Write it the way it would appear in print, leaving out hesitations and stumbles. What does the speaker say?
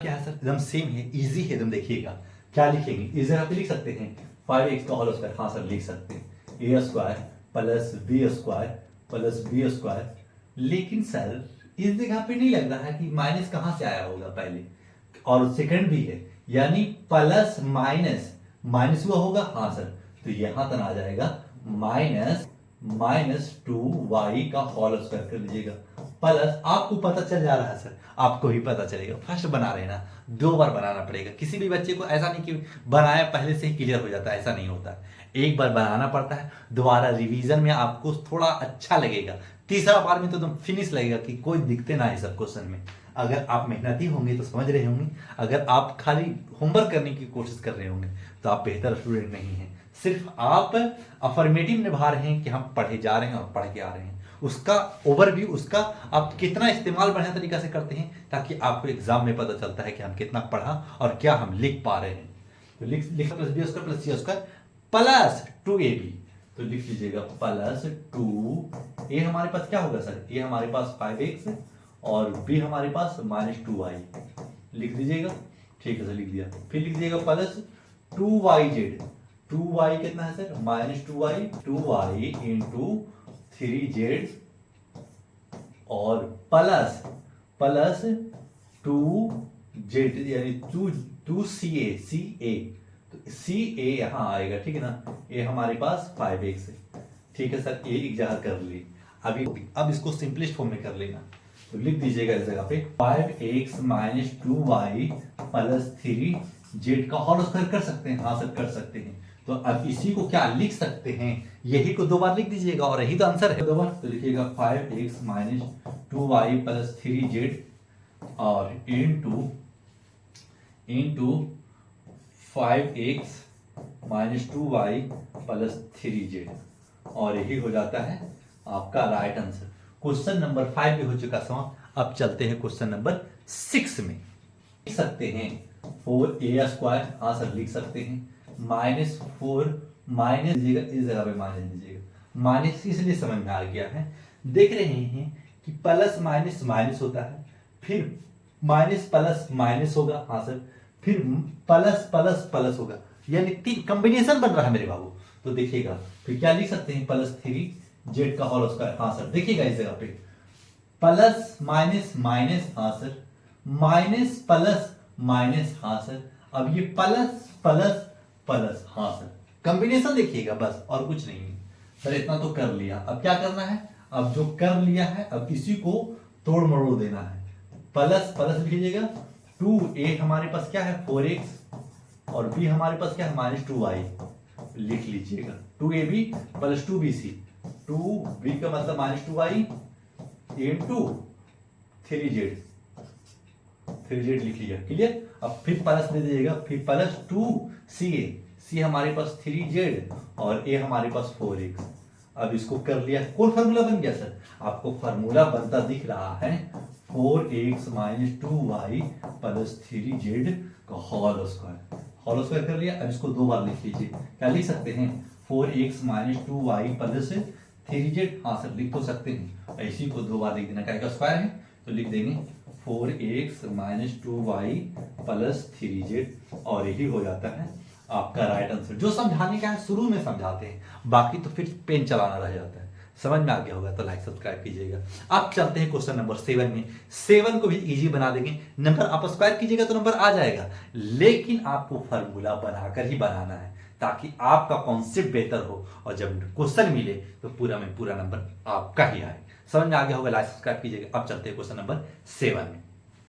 क्या है सर, एकदम सेम है, इजी है एकदम। देखिएगा क्या लिखेंगे, इस जगह पे लिख सकते हैं 5x का होल स्क्वायर। हाँ सर लिख सकते हैं A square plus B square plus B square. लेकिन सर इस जगह पे नहीं लग रहा है कि माइनस कहाँ से आया होगा पहले, और सेकंड भी है, यानी प्लस माइनस माइनस हुआ होगा। हाँ सर, तो यहां तक आ जाएगा माइनस 2y का होल स्क्वायर कर लीजिएगा। प्लस आपको पता चल जा रहा है सर, आपको भी पता चलेगा। फर्स्ट बना रहे ना, 2 बार बनाना पड़ेगा। किसी भी बच्चे को ऐसा नहीं कि बनाया पहले से ही क्लियर हो जाता है, ऐसा नहीं होता है। एक बार बनाना पड़ता है, दोबारा रिवीजन में आपको थोड़ा अच्छा लगेगा, तीसरा बार में तो एकदम फिनिश लगेगा कि कोई दिक्कते ना है सब क्वेश्चन में। अगर आप मेहनती होंगे तो समझ रहे होंगे, अगर आप खाली होमवर्क करने की कोशिश कर रहे होंगे तो आप बेहतर स्टूडेंट नहीं हैं। सिर्फ आप अफर्मेटिव निभा रहे हैं कि हम पढ़े जा रहे हैं और पढ़ के आ रहे हैं, उसका ओवरव्यू, उसका आप कितना इस्तेमाल बढ़िया तरीका से करते हैं, ताकि आपको एग्जाम में पता चलता है कि हम कितना पढ़ा और क्या हम लिख पा रहे हैं। तो लिख प्लस बी स्क्वायर प्लस सी स्क्वायर प्लस 2ab, तो लिख लीजिएगा प्लस 2a हमारे पास क्या होगा सर, ए हमारे पास 5x और b हमारे पास माइनस 2y। लिख दीजिएगा, ठीक है सर लिख दिया। फिर लिख दीजिएगा प्लस 2yz, 2y कितना है sir, minus 2y into 3z और प्लस 2z यानी 2ca तो ca यहां आएगा, ठीक है ना। ये हमारे पास 5x है, ठीक है सर, ये एक जगह कर ली। अब इसको सिंपलेस्ट फॉर्म में कर लेना, तो लिख दीजिएगा इस जगह पे 5x minus 2y plus 3z का होल स्क्वायर कर सकते हैं। हाँ सर कर सकते हैं। तो अब इसी को क्या लिख सकते हैं, यही को 2 बार लिख दीजिएगा और यही तो आंसर है। 2 बार तो लिखिएगा 5x minus 2y plus 3z और into 5x minus 2y plus 3z, और यही हो जाता है आपका राइट आंसर। क्वेश्चन नंबर 5 भी हो चुका समाप्त। अब चलते हैं क्वेश्चन नंबर 6 में। लिख सकते हैं 4a स्क्वायर, हाँ सर लिख सकते हैं, माइनस 4 माइनस दीजिएगा, इस जगह पे माइनस दीजिएगा। माइनस इसलिए समझ में आ गया है, देख रहे हैं कि प्लस माइनस माइनस होता है, फिर माइनस प्लस माइनस होगा। हाँ सर, फिर प्लस प्लस प्लस होगा, यानी 3 कॉम्बिनेशन बन रहा है मेरे बाबू। तो देखिएगा फिर क्या लिख सकते हैं, प्लस 3z का होल स्क्वायर। हाँ सर देखिएगा इस जगह पे प्लस माइनस माइनस, हाँ सर, माइनस प्लस माइनस, हाँ सर, अब ये प्लस प्लस प्लस, हाँ सर, कॉम्बिनेशन देखिएगा बस, और कुछ नहीं है सर। इतना तो कर लिया, अब क्या करना है, अब जो कर लिया है अब इसी को तोड़ मरोड़ देना है। प्लस प्लस लिखिएगा, 2a हमारे पास क्या है 4x और b हमारे पास क्या है माइनस 2y। लिख लीजिएगा 2ab प्लस 2bc, 2b का मतलब माइनस 2y इंटू 3z लिख लिया, क्लियर। अब फिर प्लस दे दीजिएगा, फिर प्लस 2ca, c हमारे पास 3z और a हमारे पास 4x। अब इसको कर लिया, कौन फार्मूला बन गया सर, आपको फार्मूला बनता दिख रहा है 4x minus 2y plus 3z का होल स्क्वायर। होल स्क्वायर कर लिया, अब इसको 2 बार लिख लीजिए। क्या लिख सकते हैं, 4x minus 2y plus 3z। हाँ सर लिख तो सकते हैं, इसी को 2 बार लिख देना, क्या स्क्वायर है तो लिख देंगे 4x minus 2y plus 3z, और यही हो जाता है आपका राइट आंसर। जो समझाने का है शुरू में समझाते हैं, बाकी तो फिर पेन चलाना रह जाता है। समझ में आ गया होगा तो लाइक सब्सक्राइब कीजिएगा। अब चलते हैं क्वेश्चन नंबर 7 में। 7 को भी इजी बना देंगे, नंबर आप स्क्वायर कीजिएगा तो नंबर आ जाएगा, लेकिन आपको फार्मूला बनाकर ही बनाना है ताकि आपका कॉन्सेप्ट बेहतर हो, और जब क्वेश्चन मिले तो पूरा में पूरा नंबर आपका ही आए। समझ में आ गया होगा, लाइक सब्सक्राइब कीजिएगा। अब चलते हैं क्वेश्चन नंबर 7 में।